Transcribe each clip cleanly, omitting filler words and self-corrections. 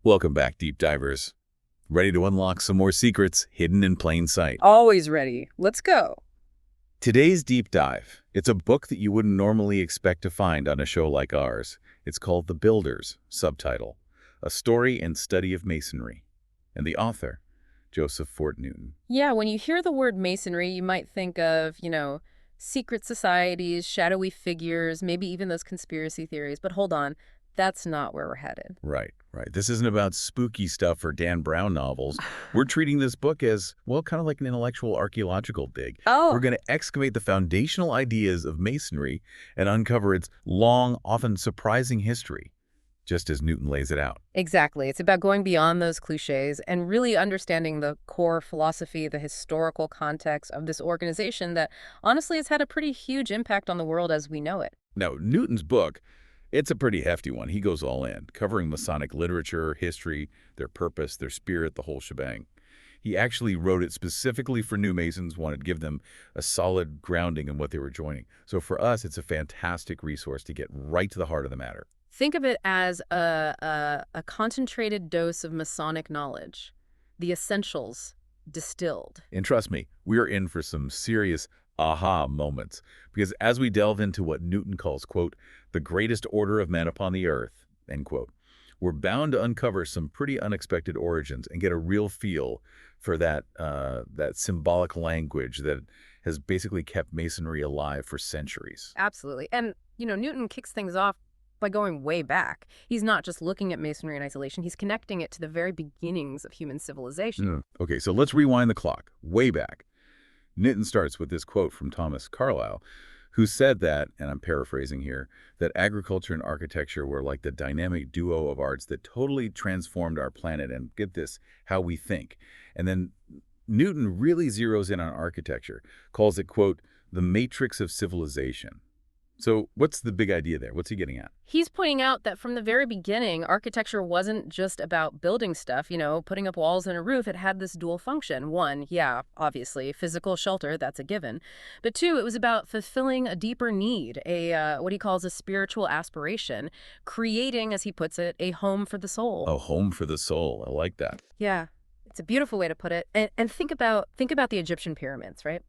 Welcome back, deep divers. Ready to unlock some more secrets hidden in plain sight? Always ready. Let's go. Today's deep dive. It's a book that you wouldn't normally expect to find on a show like ours. It's called The Builders, subtitle, A Story and Study of Masonry. And the author, Joseph Fort Newton. Yeah, when you hear the word masonry, you might think of, secret societies, shadowy figures, maybe even those conspiracy theories. But hold on, that's not where we're headed. Right. This isn't about spooky stuff or Dan Brown novels. We're treating this book as, well, kind of like an intellectual archaeological dig. Oh, We're going to excavate the foundational ideas of Masonry and uncover its long, often surprising history, just as Newton lays it out. exactly. It's about going beyond those cliches and really understanding the core philosophy, the historical context of this organization that honestly has had a pretty huge impact on the world as we know it. Now, Newton's book, it's a pretty hefty one. He goes all in, covering Masonic literature, history, their purpose, their spirit, the whole shebang. He actually wrote it specifically for new Masons, wanted to give them a solid grounding in what they were joining. So for us, it's a fantastic resource to get right to the heart of the matter. Think of it as a concentrated dose of Masonic knowledge, the essentials distilled. And trust me, we're in for some serious aha moments, because as we delve into what Newton calls, quote, the greatest order of men upon the earth, end quote, we're bound to uncover some pretty unexpected origins and get a real feel for that symbolic language that has basically kept Masonry alive for centuries. Absolutely. And, Newton kicks things off by going way back. He's not just looking at Masonry in isolation, he's connecting it to the very beginnings of human civilization. Okay, so let's rewind the clock, way back. Newton starts with this quote from Thomas Carlyle, who said that, and I'm paraphrasing here, that agriculture and architecture were like the dynamic duo of arts that totally transformed our planet and, get this, how we think. And then Newton really zeroes in on architecture, calls it, quote, the matrix of civilization. So what's the big idea there? What's he getting at? He's pointing out that from the very beginning, architecture wasn't just about building stuff, putting up walls and a roof. It had this dual function. One, yeah, obviously, physical shelter, that's a given. But two, it was about fulfilling a deeper need, what he calls a spiritual aspiration, creating, as he puts it, a home for the soul. A home for the soul. I like that. Yeah, it's a beautiful way to put it. And think about the Egyptian pyramids, right?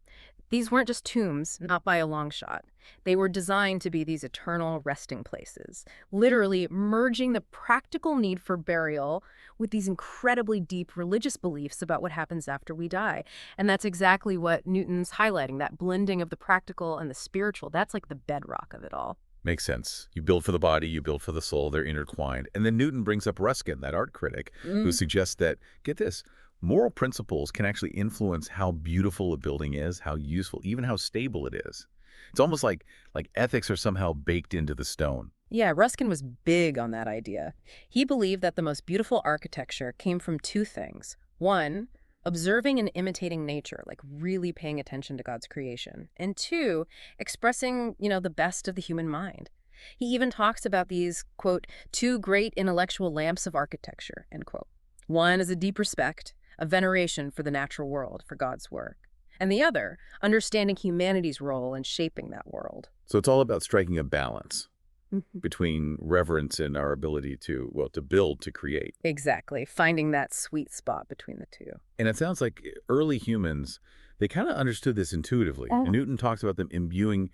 These weren't just tombs, not by a long shot. They were designed to be these eternal resting places, literally merging the practical need for burial with these incredibly deep religious beliefs about what happens after we die. And that's exactly what Newton's highlighting, that blending of the practical and the spiritual. That's like the bedrock of it all. Makes sense. You build for the body, you build for the soul, they're intertwined. And then Newton brings up Ruskin, that art critic, who suggests that, get this, moral principles can actually influence how beautiful a building is, how useful, even how stable it is. It's almost like ethics are somehow baked into the stone. Yeah, Ruskin was big on that idea. He believed that the most beautiful architecture came from two things. One, observing and imitating nature, like really paying attention to God's creation. And two, expressing, the best of the human mind. He even talks about these, quote, two great intellectual lamps of architecture, end quote. One is a deep respect, a veneration for the natural world, for God's work. And the other, understanding humanity's role in shaping that world. So it's all about striking a balance between reverence and our ability to, well, to build, to create. Exactly, finding that sweet spot between the two. And it sounds like early humans, they kind of understood this intuitively. And Newton talks about them imbuing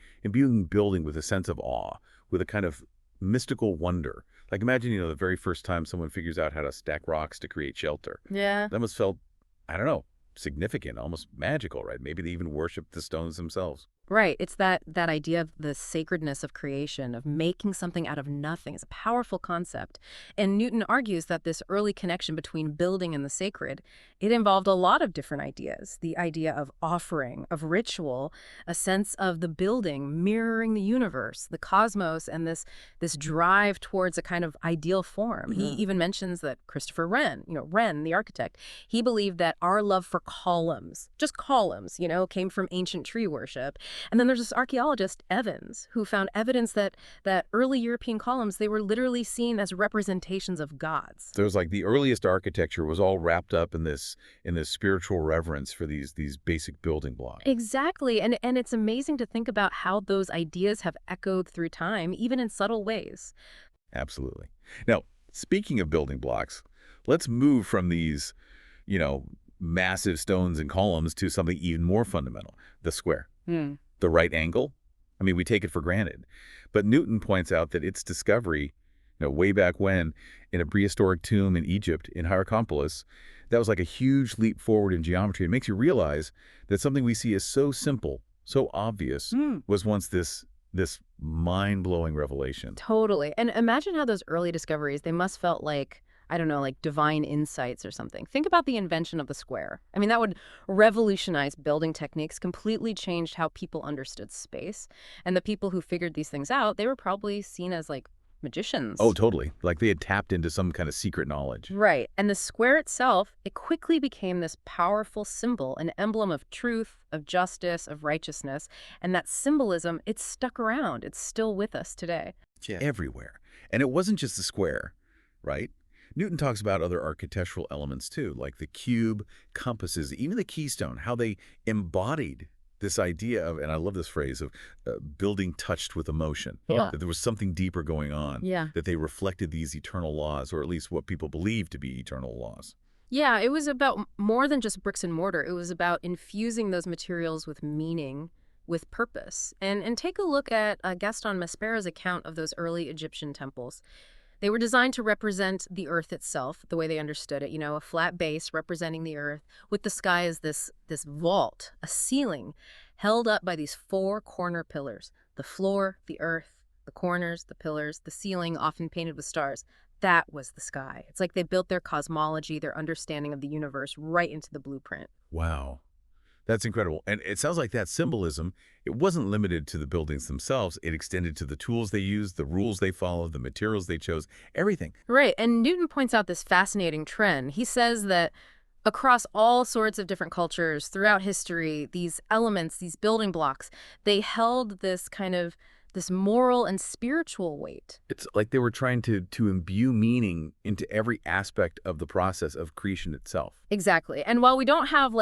building with a sense of awe, with a kind of mystical wonder. Like imagine, the very first time someone figures out how to stack rocks to create shelter. Yeah. That must felt, I don't know, significant, almost magical, right? Maybe they even worshiped the stones themselves. Right. It's that idea of the sacredness of creation, of making something out of nothing. Is a powerful concept. And Newton argues that this early connection between building and the sacred, it involved a lot of different ideas. The idea of offering, of ritual, a sense of the building mirroring the universe, the cosmos, and this drive towards a kind of ideal form. He even mentions that Christopher Wren, Wren, the architect, he believed that our love for columns, just columns, came from ancient tree worship. And then there's this archaeologist, Evans, who found evidence that early European columns, they were literally seen as representations of gods. There's like the earliest architecture was all wrapped up in this spiritual reverence for these basic building blocks. Exactly. And it's amazing to think about how those ideas have echoed through time, even in subtle ways. Absolutely. Now, speaking of building blocks, Let's move from these, you know, massive stones and columns to something even more fundamental, the square. Hmm. The right angle. I mean, we take it for granted. But Newton points out that its discovery, way back when, in a prehistoric tomb in Egypt, in Hierakonpolis, that was like a huge leap forward in geometry. It makes you realize that something we see as so simple, so obvious, was once this mind-blowing revelation. Totally. And imagine how those early discoveries, they must felt like, I don't know, like divine insights or something. Think about the invention of the square. I mean, that would revolutionize building techniques, completely changed how people understood space. And the people who figured these things out, they were probably seen as like Oh, magicians. totally. Like they had tapped into some kind of secret knowledge. Right. And the square itself, it quickly became this powerful symbol, an emblem of truth, of justice, of righteousness. And that symbolism, it's stuck around. It's still with us today. Yeah. Everywhere. And it wasn't just the square, right? Newton talks about other architectural elements too, like the cube, compasses, even the keystone, how they embodied this idea of, and I love this phrase, of building touched with emotion, Yeah. that there was something deeper going on, Yeah. that they reflected these eternal laws, or at least what people believed to be eternal laws. Yeah, it was about more than just bricks and mortar. It was about infusing those materials with meaning, with purpose. And take a look at Gaston Maspera's account of those early Egyptian temples. They were designed to represent the earth itself, the way they understood it, a flat base representing the earth, with the sky as this vault, a ceiling, held up by these four corner pillars: the floor, the earth, the corners, the pillars, the ceiling, often painted with stars. That was the sky. It's like they built their cosmology, their understanding of the universe right into the blueprint. Wow. That's incredible. And it sounds like that symbolism, it wasn't limited to the buildings themselves. It extended to the tools they used, the rules they followed, the materials they chose, everything. Right. And Newton points out this fascinating trend. He says that across all sorts of different cultures throughout history, these elements, these building blocks, they held this kind of this moral and spiritual weight. It's like they were trying to imbue meaning into every aspect of the process of creation itself. Exactly. And while we don't have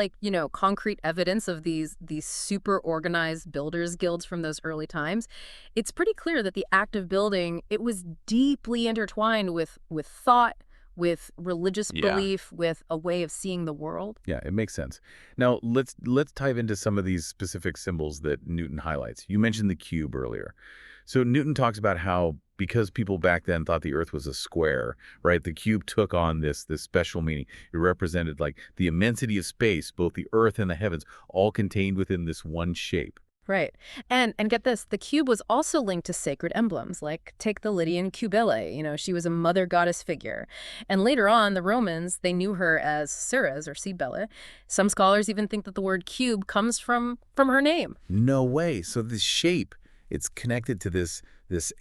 concrete evidence of these super organized builders guilds from those early times, it's pretty clear that the act of building, it was deeply intertwined with thought, with religious belief, with a way of seeing the world. Yeah, it makes sense. Now, let's dive into some of these specific symbols that Newton highlights. You mentioned the cube earlier. So Newton talks about how, because people back then thought the earth was a square, right, the cube took on this special meaning. It represented like the immensity of space, both the earth and the heavens, all contained within this one shape. Right. And get this, the cube was also linked to sacred emblems, like take the Lydian Cybele. She was a mother goddess figure. And later on, the Romans, they knew her as Ceres or Cybele. Some scholars even think that the word cube comes from her name. No way. So this shape, it's connected to this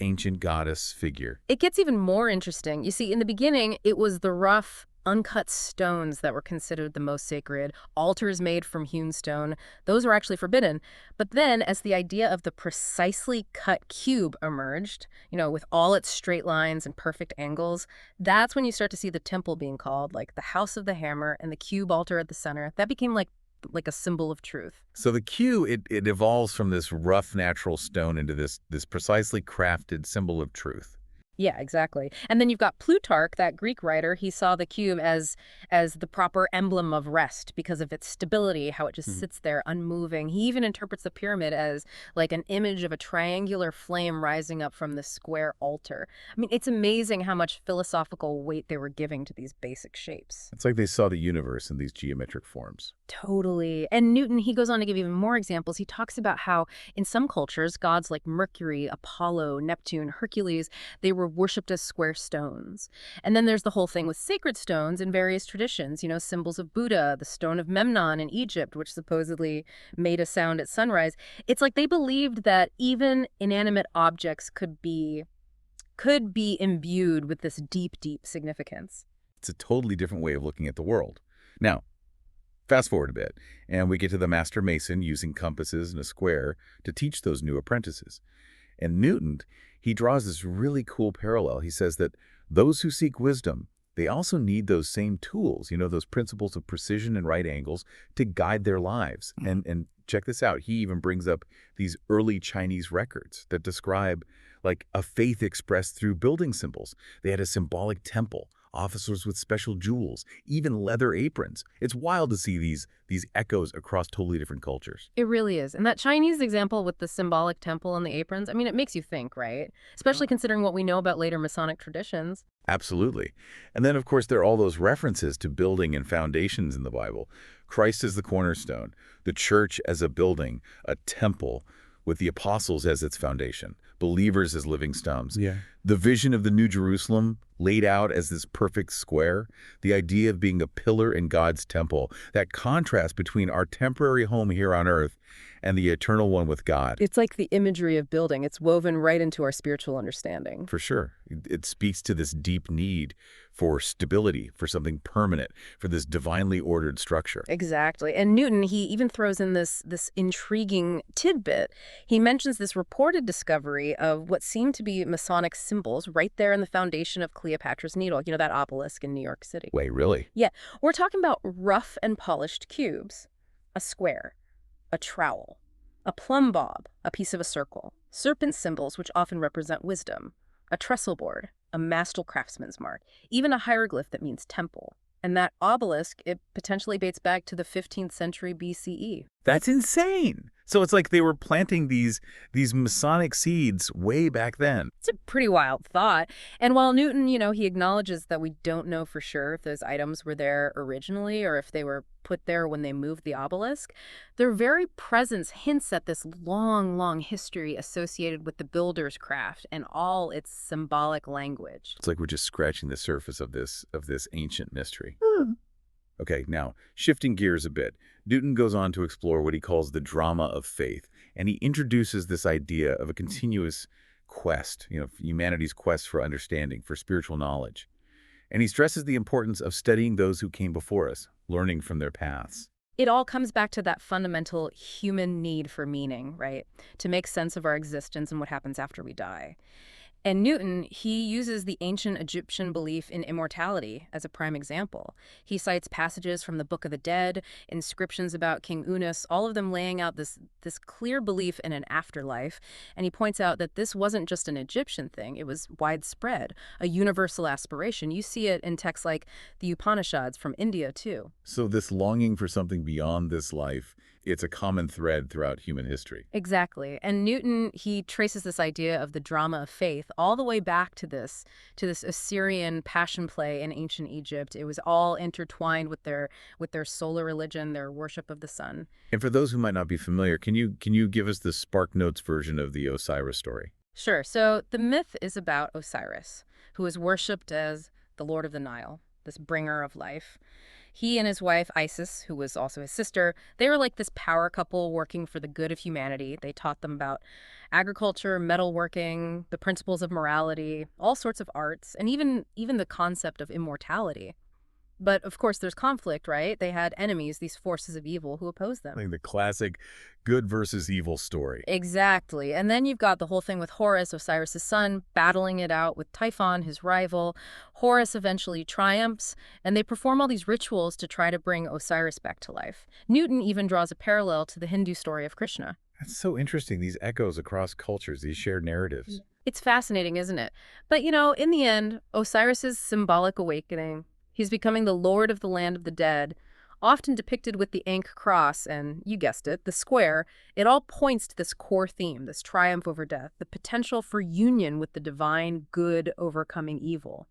ancient goddess figure. It gets even more interesting. You see, in the beginning, it was the rough, uncut stones that were considered the most sacred, altars made from hewn stone. Those were actually forbidden. But then, as the idea of the precisely cut cube emerged, with all its straight lines and perfect angles, that's when you start to see the temple being called, like the House of the Hammer, and the cube altar at the center. That became like a symbol of truth. So the cube, it evolves from this rough natural stone into this precisely crafted symbol of truth. Yeah, exactly. And then you've got Plutarch, that Greek writer. He saw the cube as the proper emblem of rest because of its stability, how it just sits there unmoving. He even interprets the pyramid as like an image of a triangular flame rising up from the square altar. I mean, it's amazing how much philosophical weight they were giving to these basic shapes. It's like they saw the universe in these geometric forms. Totally. And Newton, he goes on to give even more examples. He talks about how in some cultures, gods like Mercury, Apollo, Neptune, Hercules, they were worshipped as square stones. And then there's the whole thing with sacred stones in various traditions, symbols of Buddha, the stone of Memnon in Egypt, which supposedly made a sound at sunrise. It's like they believed that even inanimate objects could be imbued with this deep, deep significance. It's a totally different way of looking at the world. Now, fast forward a bit, and we get to the master mason using compasses and a square to teach those new apprentices. And Newton, he draws this really cool parallel. He says that those who seek wisdom, they also need those same tools, those principles of precision and right angles to guide their lives. And check this out. He even brings up these early Chinese records that describe like a faith expressed through building symbols. They had a symbolic temple, officers with special jewels, even leather aprons. It's wild to see these echoes across totally different cultures. It really is. And that Chinese example with the symbolic temple and the aprons, I mean, it makes you think, right? Especially considering what we know about later Masonic traditions. Absolutely. And then, of course, there are all those references to building and foundations in the Bible. Christ as the cornerstone, the church as a building, a temple, with the apostles as its foundation, believers as living stones. Yeah. The vision of the New Jerusalem laid out as this perfect square, the idea of being a pillar in God's temple, that contrast between our temporary home here on earth and the eternal one with God. It's like the imagery of building. It's woven right into our spiritual understanding. For sure. It speaks to this deep need for stability, for something permanent, for this divinely ordered structure. Exactly. And Newton, he even throws in this intriguing tidbit. He mentions this reported discovery of what seemed to be Masonic symbols right there in the foundation of Cleopatra's Needle, you know, that obelisk in New York City. Wait, really? Yeah, we're talking about rough and polished cubes, a square, a trowel, a plumb bob, a piece of a circle, serpent symbols which often represent wisdom, a trestle board, a master craftsman's mark, even a hieroglyph that means temple. And that obelisk, it potentially dates back to the 15th century BCE. That's insane. So it's like they were planting these Masonic seeds way back then. It's a pretty wild thought. And while Newton, you know, he acknowledges that we don't know for sure if those items were there originally or if they were put there when they moved the obelisk, their very presence hints at this long, long history associated with the builder's craft and all its symbolic language. It's like we're just scratching the surface of this ancient mystery. Okay, now, shifting gears a bit, Newton goes on to explore what he calls the drama of faith, and he introduces this idea of a continuous quest, humanity's quest for understanding, for spiritual knowledge. And he stresses the importance of studying those who came before us, learning from their paths. It all comes back to that fundamental human need for meaning, right? To make sense of our existence and what happens after we die. And Newton, he uses the ancient Egyptian belief in immortality as a prime example. He cites passages from the Book of the Dead, inscriptions about King Unas, all of them laying out this clear belief in an afterlife. And he points out that this wasn't just an Egyptian thing, it was widespread, a universal aspiration. You see it in texts like the Upanishads from India, too. So this longing for something beyond this life, it's a common thread throughout human history. Exactly. And Newton, he traces this idea of the drama of faith all the way back to this Assyrian passion play in ancient Egypt. It was all intertwined with their solar religion, their worship of the sun. And for those who might not be familiar, can you give us the Spark Notes version of the Osiris story? Sure. So the myth is about Osiris, who is worshipped as the Lord of the Nile, this bringer of life. He and his wife, Isis, who was also his sister, they were like this power couple working for the good of humanity. They taught them about agriculture, metalworking, the principles of morality, all sorts of arts, and even the concept of immortality. But of course, there's conflict, right? They had enemies, these forces of evil who opposed them. Like the classic good versus evil story. Exactly. And then you've got the whole thing with Horus, Osiris' son, battling it out with Typhon, his rival. Horus eventually triumphs, and they perform all these rituals to try to bring Osiris back to life. Newton even draws a parallel to the Hindu story of Krishna. That's so interesting, these echoes across cultures, these shared narratives. It's fascinating, isn't it? But, in the end, Osiris's symbolic awakening, he's becoming the lord of the land of the dead, often depicted with the Ankh cross and, you guessed it, the square. It all points to this core theme, this triumph over death, the potential for union with the divine good overcoming evil.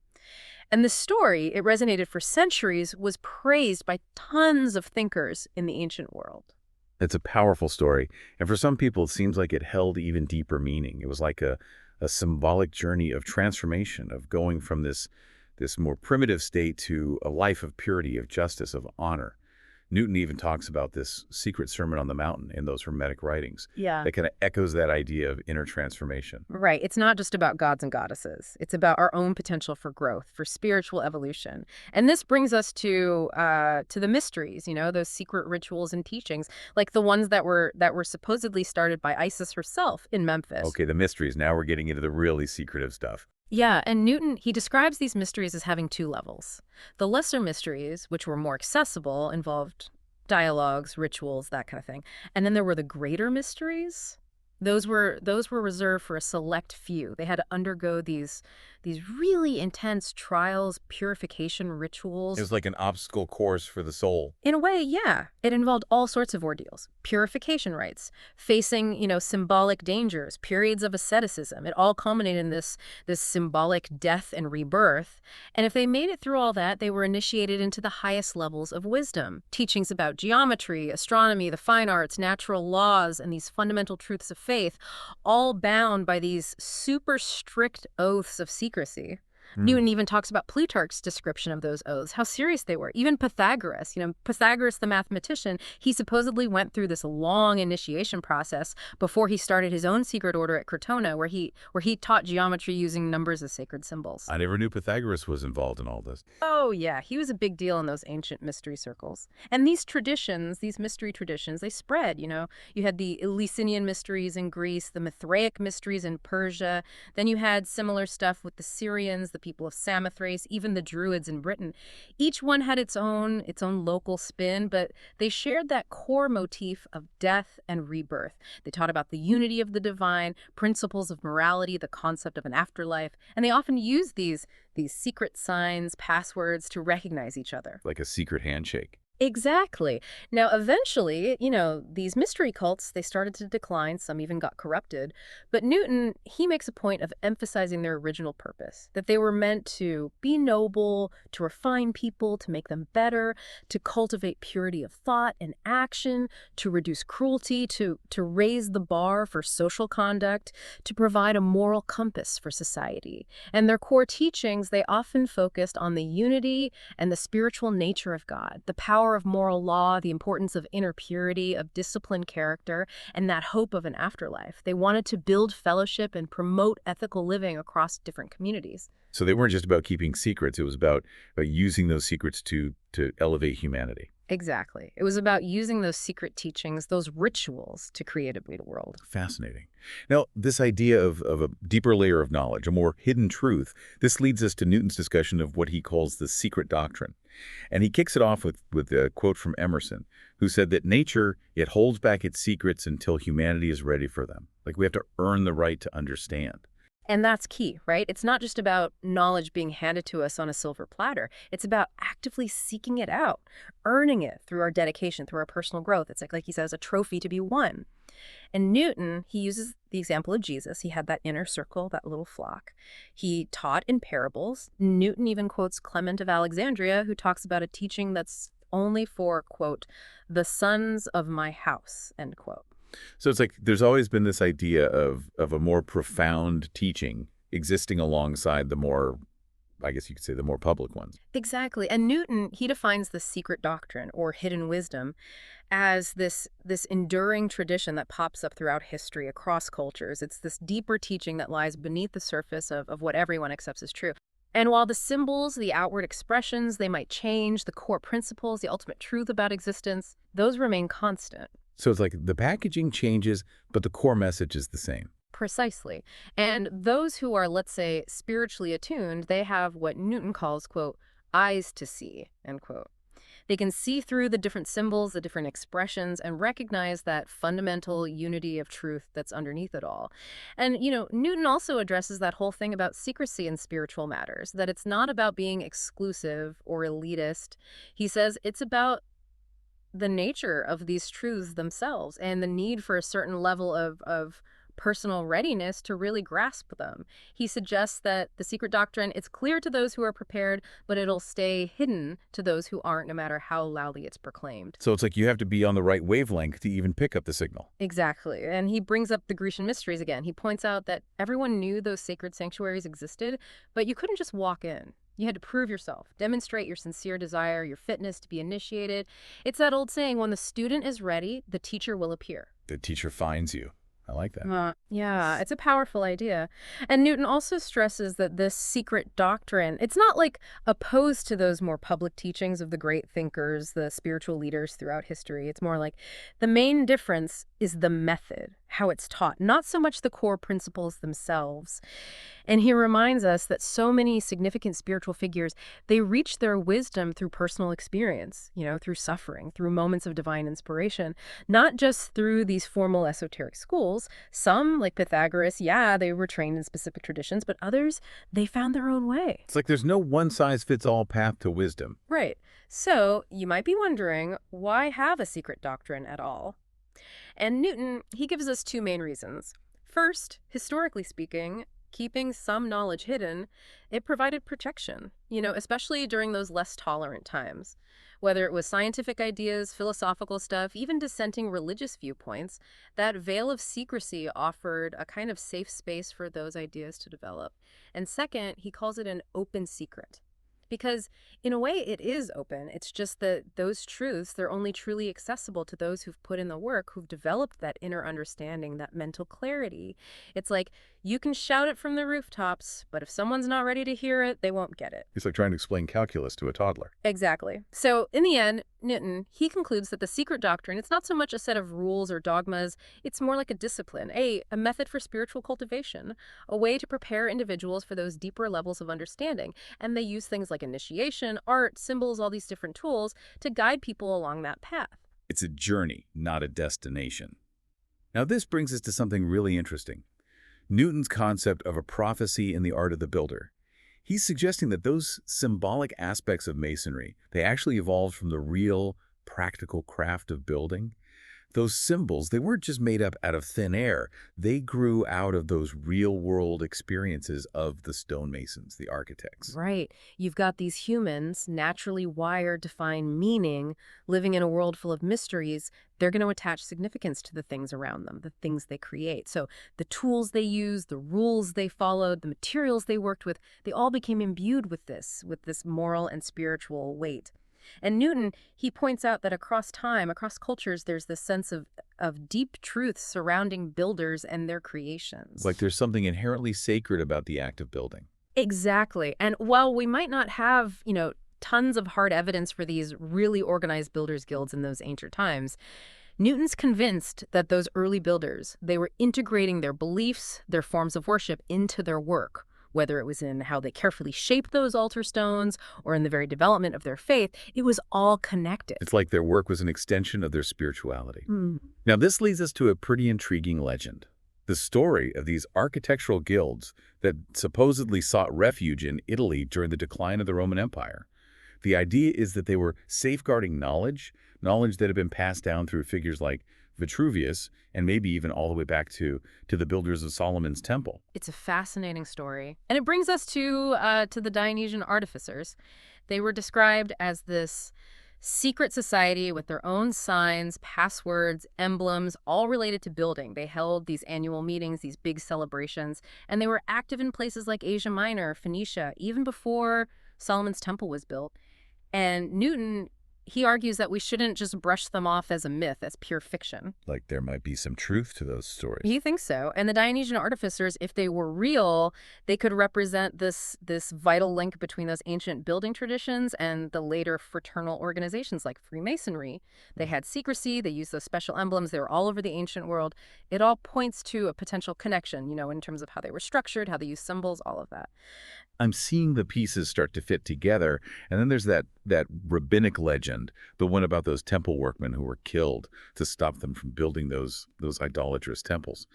And the story, it resonated for centuries, was praised by tons of thinkers in the ancient world. It's a powerful story, and for some people it seems like it held even deeper meaning. It was like a symbolic journey of transformation, of going from this more primitive state to a life of purity, of justice, of honor. Newton even talks about this secret Sermon on the Mountain in those Hermetic writings. Yeah. That kind of echoes that idea of inner transformation. Right. It's not just about gods and goddesses. It's about our own potential for growth, for spiritual evolution. And this brings us to the mysteries, those secret rituals and teachings, like the ones that were supposedly started by Isis herself in Memphis. Okay, the mysteries. Now we're getting into the really secretive stuff. Yeah, and Newton, he describes these mysteries as having two levels. The lesser mysteries, which were more accessible, involved dialogues, rituals, that kind of thing. And then there were the greater mysteries. Those were reserved for a select few. They had to undergo these really intense trials, purification It rituals. was like an obstacle course for the soul. In a way, yeah. It involved all sorts of ordeals. Purification rites, facing, symbolic dangers, periods of asceticism. It all culminated in this symbolic death and rebirth. And if they made it through all that, they were initiated into the highest levels of wisdom. Teachings about geometry, astronomy, the fine arts, natural laws, and these fundamental truths of faith, all bound by these super strict oaths of secrecy. Hmm. Newton even talks about Plutarch's description of those oaths, how serious they were. Even Pythagoras, Pythagoras the mathematician, he supposedly went through this long initiation process before he started his own secret order at Crotona, where he taught geometry using numbers as sacred symbols. I never knew Pythagoras was involved in all this. Oh, yeah, he was a big deal in those ancient mystery circles. And these traditions, these mystery traditions, they spread. You had the Eleusinian mysteries in Greece, the Mithraic mysteries in Persia. Then you had similar stuff with the Syrians, the people of Samothrace, even the Druids in Britain. Each one had its own local spin, but they shared that core motif of death and rebirth. They taught about the unity of the divine, principles of morality, the concept of an afterlife, and they often used these secret signs, passwords to recognize each other. Like a secret handshake. Exactly. Now, eventually, these mystery cults, they started to decline. Some even got corrupted. But Newton, he makes a point of emphasizing their original purpose, that they were meant to be noble, to refine people, to make them better, to cultivate purity of thought and action, to reduce cruelty, to raise the bar for social conduct, to provide a moral compass for society. And their core teachings, they often focused on the unity and the spiritual nature of God, the power of moral law, the importance of inner purity, of disciplined character, and that hope of an afterlife. They wanted to build fellowship and promote ethical living across different communities. So they weren't just about keeping secrets. It was about using those secrets to elevate humanity. Exactly. It was about using those secret teachings, those rituals, to create a better world. Fascinating. Now, this idea of a deeper layer of knowledge, a more hidden truth, this leads us to Newton's discussion of what he calls the secret doctrine. And he kicks it off with a quote from Emerson, who said that nature, it holds back its secrets until humanity is ready for them. Like we have to earn the right to understand. And that's key, right? It's not just about knowledge being handed to us on a silver platter. It's about actively seeking it out, earning it through our dedication, through our personal growth. It's like he says, a trophy to be won. And Newton, he uses the example of Jesus. He had that inner circle, that little flock. He taught in parables. Newton even quotes Clement of Alexandria, who talks about a teaching that's only for, quote, the sons of my house, end quote. So it's like there's always been this idea of a more profound teaching existing alongside the more, I guess you could say, the more public ones. Exactly. And Newton, he defines the secret doctrine or hidden wisdom as this enduring tradition that pops up throughout history across cultures. It's this deeper teaching that lies beneath the surface of what everyone accepts as true. And while the symbols, the outward expressions, they might change, the core principles, the ultimate truth about existence, those remain constant. So it's like the packaging changes, but the core message is the same. Precisely. And those who are, let's say, spiritually attuned, they have what Newton calls, quote, eyes to see, end quote. They can see through the different symbols, the different expressions, and recognize that fundamental unity of truth that's underneath it all. And, Newton also addresses that whole thing about secrecy in spiritual matters, that it's not about being exclusive or elitist. He says it's about the nature of these truths themselves and the need for a certain level of personal readiness to really grasp them. He suggests that the secret doctrine, it's clear to those who are prepared, but it'll stay hidden to those who aren't, no matter how loudly it's proclaimed. So it's like you have to be on the right wavelength to even pick up the signal. Exactly. And he brings up the Grecian mysteries again. He points out that everyone knew those sacred sanctuaries existed, but you couldn't just walk in. You had to prove yourself, demonstrate your sincere desire, your fitness to be initiated. It's that old saying, when the student is ready, the teacher will appear. The teacher finds you. I like that. Yeah, it's a powerful idea. And Newton also stresses that this secret doctrine, it's not like opposed to those more public teachings of the great thinkers, the spiritual leaders throughout history. It's more like the main difference is the method, how it's taught, not so much the core principles themselves. And he reminds us that so many significant spiritual figures, they reach their wisdom through personal experience, through suffering, through moments of divine inspiration, not just through these formal esoteric schools. Some, like Pythagoras, yeah, they were trained in specific traditions, but others, they found their own way. It's like there's no one-size-fits-all path to wisdom. Right. So you might be wondering, why have a secret doctrine at all? And Newton, he gives us two main reasons. First, historically speaking, keeping some knowledge hidden, it provided protection, especially during those less tolerant times. Whether it was scientific ideas, philosophical stuff, even dissenting religious viewpoints, that veil of secrecy offered a kind of safe space for those ideas to develop. And second, he calls it an open secret. Because in a way, it is open. It's just that those truths, they're only truly accessible to those who've put in the work, who've developed that inner understanding, that mental clarity. It's like you can shout it from the rooftops, but if someone's not ready to hear it, they won't get it. It's like trying to explain calculus to a toddler. Exactly. So in the end, Newton, he concludes that the secret doctrine, it's not so much a set of rules or dogmas, it's more like a discipline, a method for spiritual cultivation, a way to prepare individuals for those deeper levels of understanding. And they use things like initiation, art, symbols, all these different tools to guide people along that path. It's a journey, not a destination. Now this brings us to something really interesting. Newton's concept of a prophecy in the art of the builder. He's suggesting that those symbolic aspects of Masonry, they actually evolved from the real, practical craft of building. Those symbols, they weren't just made up out of thin air. They grew out of those real-world experiences of the stonemasons, the architects. Right. You've got these humans naturally wired to find meaning, living in a world full of mysteries. They're going to attach significance to the things around them, the things they create. So the tools they used, the rules they followed, the materials they worked with, they all became imbued with this moral and spiritual weight. And Newton, he points out that across time, across cultures, there's this sense of deep truth surrounding builders and their creations. Like there's something inherently sacred about the act of building. Exactly. And while we might not have, tons of hard evidence for these really organized builders' guilds in those ancient times, Newton's convinced that those early builders, they were integrating their beliefs, their forms of worship into their work. Whether it was in how they carefully shaped those altar stones or in the very development of their faith, it was all connected. It's like their work was an extension of their spirituality. Now, this leads us to a pretty intriguing legend. The story of these architectural guilds that supposedly sought refuge in Italy during the decline of the Roman Empire. The idea is that they were safeguarding knowledge that had been passed down through figures like Vitruvius, and maybe even all the way back to the builders of Solomon's temple. It's a fascinating story. And it brings us to the Dionysian artificers. They were described as this secret society with their own signs, passwords, emblems, all related to building. They held these annual meetings, these big celebrations, and they were active in places like Asia Minor, Phoenicia, even before Solomon's temple was built. And Newton, he argues that we shouldn't just brush them off as a myth, as pure fiction. Like there might be some truth to those stories. He thinks so. And the Dionysian artificers, if they were real, they could represent this vital link between those ancient building traditions and the later fraternal organizations like Freemasonry. They had secrecy, they used those special emblems, they were all over the ancient world. It all points to a potential connection, in terms of how they were structured, how they used symbols, all of that. I'm seeing the pieces start to fit together. And then there's that rabbinic legend, the one about those temple workmen who were killed to stop them from building those idolatrous temples.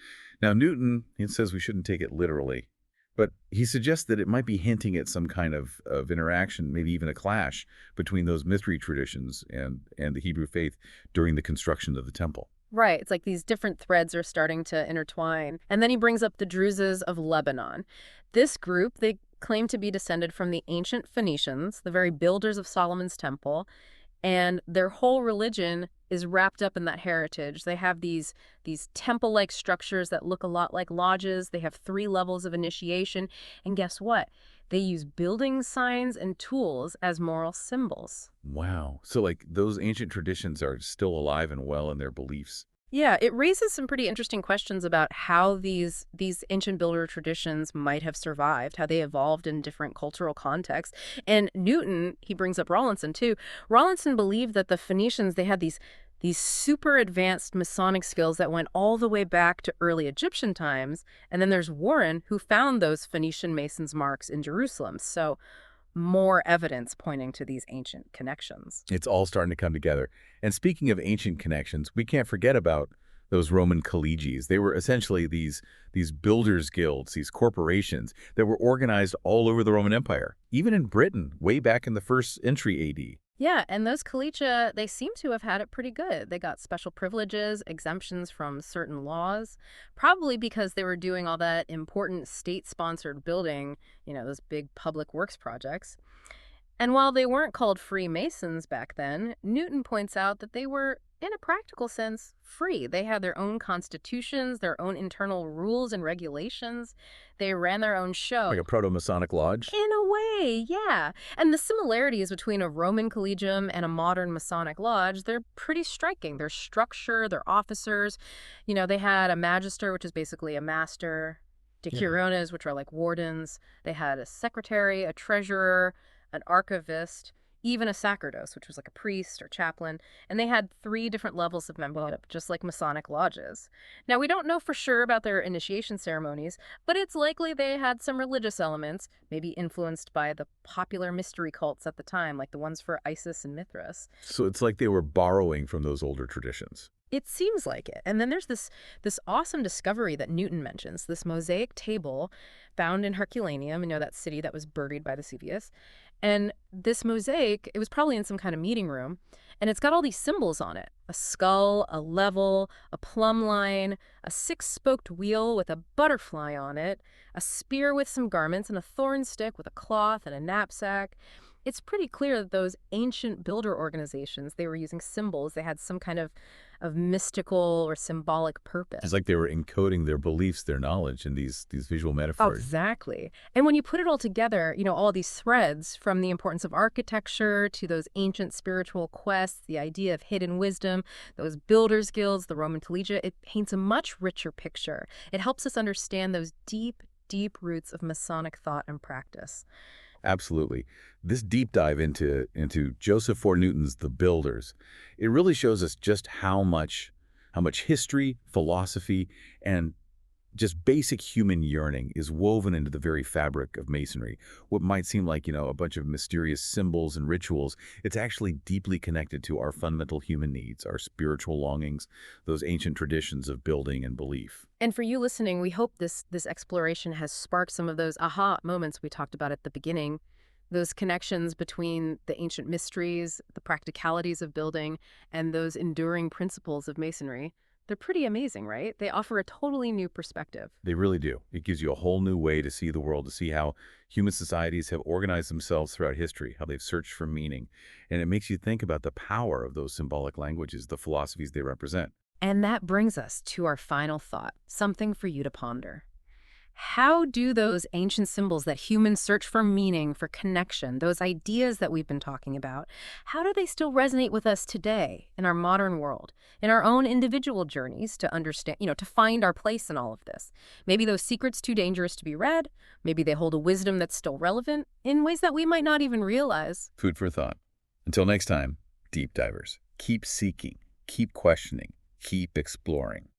Now, Newton, he says we shouldn't take it literally, but he suggests that it might be hinting at some kind of interaction, maybe even a clash between those mystery traditions and the Hebrew faith during the construction of the temple. Right. It's like these different threads are starting to intertwine. And then he brings up the Druzes of Lebanon. This group, they claim to be descended from the ancient Phoenicians, the very builders of Solomon's temple, and their whole religion is wrapped up in that heritage. They have these temple-like structures that look a lot like lodges. They have 3 levels of initiation. And guess what? They use building signs and tools as moral symbols. Wow. So like those ancient traditions are still alive and well in their beliefs. Yeah, it raises some pretty interesting questions about how these ancient builder traditions might have survived, how they evolved in different cultural contexts. And Newton, he brings up Rawlinson too. Rawlinson believed that the Phoenicians, they had these These super advanced Masonic skills that went all the way back to early Egyptian times. And then there's Warren, who found those Phoenician Masons' marks in Jerusalem. So more evidence pointing to these ancient connections. It's all starting to come together. And speaking of ancient connections, we can't forget about those Roman colleges. They were essentially these builders' guilds, these corporations that were organized all over the Roman Empire, even in Britain, way back in the first century AD. Yeah, and those collegia, they seem to have had it pretty good. They got special privileges, exemptions from certain laws, probably because they were doing all that important state-sponsored building, those big public works projects. And while they weren't called Freemasons back then, Newton points out that they were, in a practical sense, free. They had their own constitutions, their own internal rules and regulations. They ran their own show. Like a proto-Masonic lodge? In a way, yeah. And the similarities between a Roman collegium and a modern Masonic lodge, they're pretty striking. Their structure, their officers, they had a magister, which is basically a master, decurones, which are like wardens. They had a secretary, a treasurer, an archivist, even a sacerdos, which was like a priest or chaplain, and they had 3 different levels of membership, just like Masonic lodges. Now, we don't know for sure about their initiation ceremonies, but it's likely they had some religious elements, maybe influenced by the popular mystery cults at the time, like the ones for Isis and Mithras. So it's like they were borrowing from those older traditions. It seems like it. And then there's this awesome discovery that Newton mentions, this mosaic table found in Herculaneum, that city that was buried by Vesuvius. And this mosaic, it was probably in some kind of meeting room, and it's got all these symbols on it. A skull, a level, a plumb line, a 6-spoked wheel with a butterfly on it, a spear with some garments, and a thorn stick with a cloth and a knapsack. It's pretty clear that those ancient builder organizations, they were using symbols. They had some kind of mystical or symbolic purpose. It's like they were encoding their beliefs, their knowledge in these visual Oh, metaphors. exactly. And when you put it all together, all these threads from the importance of architecture to those ancient spiritual quests, the idea of hidden wisdom, those builders' guilds, the Roman collegia, it paints a much richer picture. It helps us understand those deep, deep roots of Masonic thought and practice. Absolutely. This deep dive into Joseph Ford Newton's The Builders, it really shows us just how much history, philosophy, and just basic human yearning is woven into the very fabric of Masonry. What might seem like, a bunch of mysterious symbols and rituals, it's actually deeply connected to our fundamental human needs, our spiritual longings, those ancient traditions of building and belief. And for you listening, we hope this exploration has sparked some of those aha moments we talked about at the beginning, those connections between the ancient mysteries, the practicalities of building, and those enduring principles of Masonry. They're pretty amazing, right? They offer a totally new perspective. They really do. It gives you a whole new way to see the world, to see how human societies have organized themselves throughout history, how they've searched for meaning. And it makes you think about the power of those symbolic languages, the philosophies they represent. And that brings us to our final thought, something for you to ponder. How do those ancient symbols that humans search for meaning, for connection, those ideas that we've been talking about, how do they still resonate with us today in our modern world, in our own individual journeys to understand, to find our place in all of this? Maybe those secrets too dangerous to be read. Maybe they hold a wisdom that's still relevant in ways that we might not even realize. Food for thought. Until next time, deep divers, keep seeking, keep questioning, keep exploring.